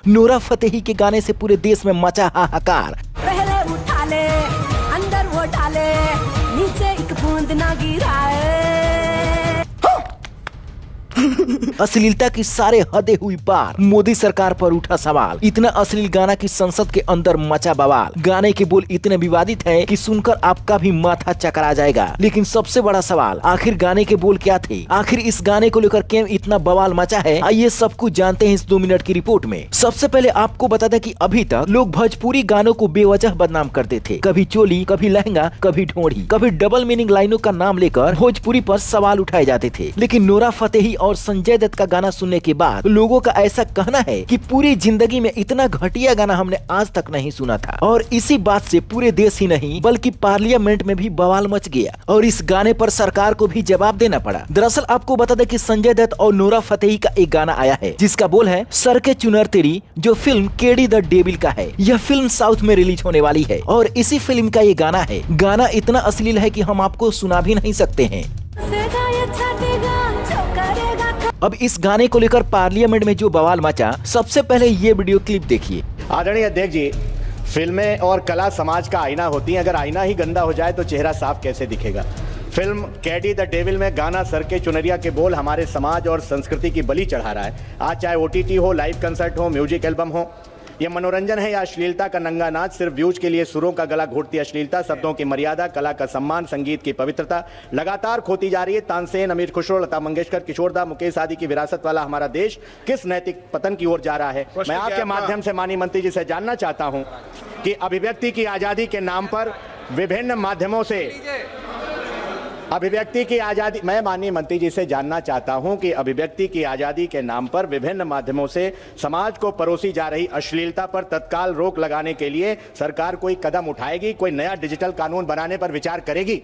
नूरा फतेही के गाने से पूरे देश में मचा हाहाकार। पहले उठा ले, अंदर वो डाले, नीचे एक बूंद ना गिराए। अश्लीलता की सारे हदें हुई पार। मोदी सरकार पर उठा सवाल। इतना अश्लील गाना कि संसद के अंदर मचा बवाल। गाने के बोल इतने विवादित हैं कि सुनकर आपका भी माथा चकरा जाएगा। लेकिन सबसे बड़ा सवाल, आखिर गाने के बोल क्या थे? आखिर इस गाने को लेकर क्यों इतना बवाल मचा है? आइए सब कुछ जानते हैं इस 2 मिनट की रिपोर्ट में। सबसे पहले आपको बता दें कि अभी तक लोग भोजपुरी गानों को बेवजह बदनाम करते थे। कभी चोली, कभी लहंगा, कभी ढोंढी, कभी डबल मीनिंग लाइनों का नाम लेकर भोजपुरी पर सवाल उठाए जाते थे। लेकिन नूरा फतेही और संजय दत्त का गाना सुनने के बाद लोगों का ऐसा कहना है कि पूरी जिंदगी में इतना घटिया गाना हमने आज तक नहीं सुना था। और इसी बात से पूरे देश ही नहीं बल्कि पार्लियामेंट में भी बवाल मच गया और इस गाने पर सरकार को भी जवाब देना पड़ा। दरअसल आपको बता दें कि संजय दत्त और नूरा फतेही का एक गाना आया है जिसका बोल है सर के चुनर तेरी, जो फिल्म केडी द डेविल का है। यह फिल्म साउथ में रिलीज होने वाली है और इसी फिल्म का ये गाना है। गाना इतना अश्लील है कि हम आपको सुना भी नहीं सकते हैं। अब इस गाने को लेकर पार्लियामेंट में जो बवाल मचा, सबसे पहले ये वीडियो क्लिप देखिए। आदरणीय अध्यक्ष जी, फिल्में और कला समाज का आईना होती हैं। अगर आईना ही गंदा हो जाए तो चेहरा साफ कैसे दिखेगा? फिल्म कैडी द डेविल में गाना सर के चुनरिया के बोल हमारे समाज और संस्कृति की बलि चढ़ा रहा है। आज चाहे OTT हो, लाइव कंसर्ट हो, म्यूजिक एल्बम हो, यह मनोरंजन है या अश्लीलता का नंगा नाच? सिर्फ व्यूज के लिए सुरों का गला घोटती अश्लीलता, शब्दों की मर्यादा, कला का सम्मान, संगीत की पवित्रता लगातार खोती जा रही है। तानसेन, अमीर खुसरो, लता मंगेशकर, किशोरदा, मुकेश आदि की विरासत वाला हमारा देश किस नैतिक पतन की ओर जा रहा है? मैं आपके माध्यम से माननीय मंत्री जी से जानना चाहता हूं कि अभिव्यक्ति की आजादी के नाम पर विभिन्न माध्यमों से अभिव्यक्ति की आजादी, मैं माननीय मंत्री जी से जानना चाहता हूं कि अभिव्यक्ति की आजादी के नाम पर विभिन्न माध्यमों से समाज को परोसी जा रही अश्लीलता पर तत्काल रोक लगाने के लिए सरकार कोई कदम उठाएगी? कोई नया डिजिटल कानून बनाने पर विचार करेगी?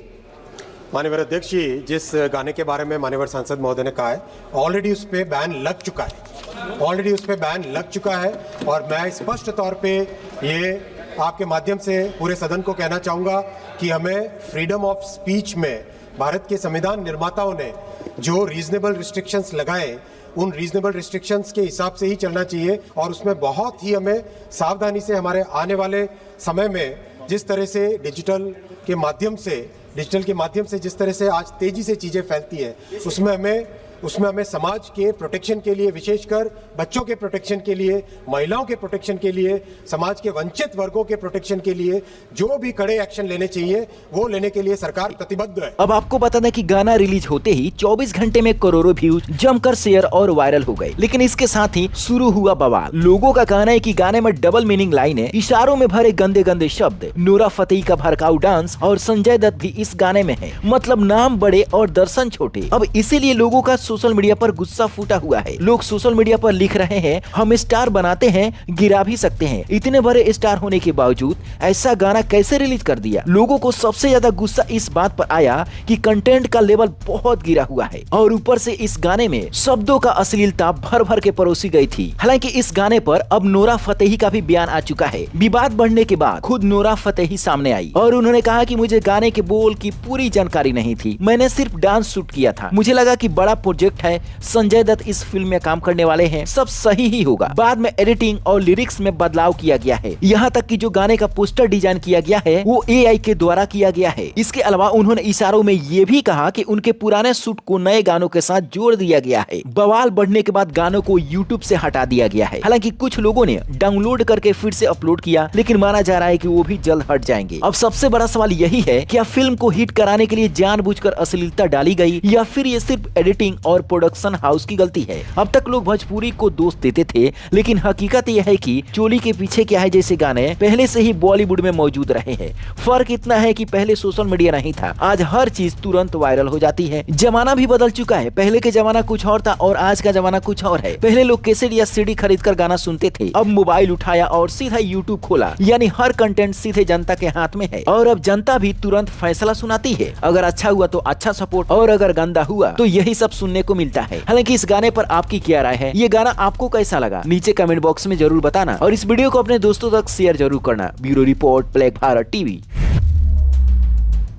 माननीय अध्यक्ष जी, जिस गाने के बारे में माननीय सांसद महोदय ने कहा है, ऑलरेडी उस पर बैन लग चुका है। ऑलरेडी उस पर बैन लग चुका है और मैं स्पष्ट तौर पे ये आपके माध्यम से पूरे सदन को कहना चाहूँगा कि हमें फ्रीडम ऑफ स्पीच में भारत के संविधान निर्माताओं ने जो रीजनेबल रिस्ट्रिक्शंस लगाए, उन रीजनेबल रिस्ट्रिक्शंस के हिसाब से ही चलना चाहिए और उसमें बहुत ही हमें सावधानी से हमारे आने वाले समय में जिस तरह से डिजिटल के माध्यम से जिस तरह से आज तेजी से चीज़ें फैलती है, उसमें हमें समाज के प्रोटेक्शन के लिए, विशेषकर बच्चों के प्रोटेक्शन के लिए, महिलाओं के प्रोटेक्शन के लिए, समाज के वंचित वर्गों के प्रोटेक्शन के लिए जो भी कड़े एक्शन लेने चाहिए वो लेने के लिए सरकार प्रतिबद्ध है। अब आपको बता दें कि गाना रिलीज होते ही 24 घंटे में करोड़ों व्यूज जमकर शेयर और वायरल हो गए। लेकिन इसके साथ ही शुरू हुआ बवाल। लोगों का कहना है कि गाने में डबल मीनिंग लाइनें, इशारों में भरे गंदे गंदे शब्द, नूरा फतेही का भड़काऊ डांस और संजय दत्त भी इस गाने में है। मतलब नाम बड़े और दर्शन छोटे। अब इसीलिए लोगों का सोशल मीडिया पर गुस्सा फूटा हुआ है। लोग सोशल मीडिया पर लिख रहे हैं, हम स्टार बनाते हैं, गिरा भी सकते हैं। इतने बड़े स्टार होने के बावजूद ऐसा गाना कैसे रिलीज कर दिया? लोगों को सबसे ज्यादा गुस्सा इस बात पर आया कि कंटेंट का लेवल बहुत गिरा हुआ है और ऊपर से इस गाने में शब्दों का अश्लीलता भर भर के परोसी गई थी। हालांकि इस गाने पर अब नूरा फतेही का भी बयान आ चुका है। विवाद बढ़ने के बाद खुद नूरा फतेही सामने आई और उन्होंने कहा कि मुझे गाने के बोल की पूरी जानकारी नहीं थी, मैंने सिर्फ डांस शूट किया था। मुझे लगा कि बड़ा प्रोजेक्ट है, संजय दत्त इस फिल्म में काम करने वाले हैं, सब सही ही होगा। बाद में एडिटिंग और लिरिक्स में बदलाव किया गया है। यहाँ तक कि जो गाने का पोस्टर डिजाइन किया गया है वो AI के द्वारा किया गया है। इसके अलावा उन्होंने इशारों में ये भी कहा कि उनके पुराने शूट को नए गानों के साथ जोड़ दिया गया है। बवाल बढ़ने के बाद गानों को YouTube से हटा दिया गया है। हालांकि कुछ लोगों ने डाउनलोड करके फिर से अपलोड किया, लेकिन माना जा रहा है कि वो भी जल्द हट जाएंगे। अब सबसे बड़ा सवाल यही है, क्या फिल्म को हिट कराने के लिए जानबूझकर अश्लीलता डाली गई या फिर ये सिर्फ एडिटिंग और प्रोडक्शन हाउस की गलती है? अब तक लोग भोजपुरी को दोष देते थे, लेकिन हकीकत यह है कि चोली के पीछे क्या है जैसे गाने पहले से ही बॉलीवुड में मौजूद रहे हैं। फर्क इतना है कि पहले सोशल मीडिया नहीं था, आज हर चीज तुरंत वायरल हो जाती है। जमाना भी बदल चुका है। पहले के जमाना कुछ और था और आज का जमाना कुछ और है। पहले लोग कैसेट या CD खरीदकर गाना सुनते थे, अब मोबाइल उठाया और सीधा YouTube खोला, यानी हर कंटेंट सीधे जनता के हाथ में है और अब जनता भी तुरंत फैसला सुनाती है। अगर अच्छा हुआ तो अच्छा सपोर्ट और अगर गंदा हुआ तो यही सब सुनने को मिलता है। हालांकि इस गाने पर आपकी क्या राय है? ये गाना आपको कैसा लगा? नीचे कमेंट बॉक्स में जरूर बताना और इस वीडियो को अपने दोस्तों तक शेयर जरूर करना। Bureau report, black Bharat TV.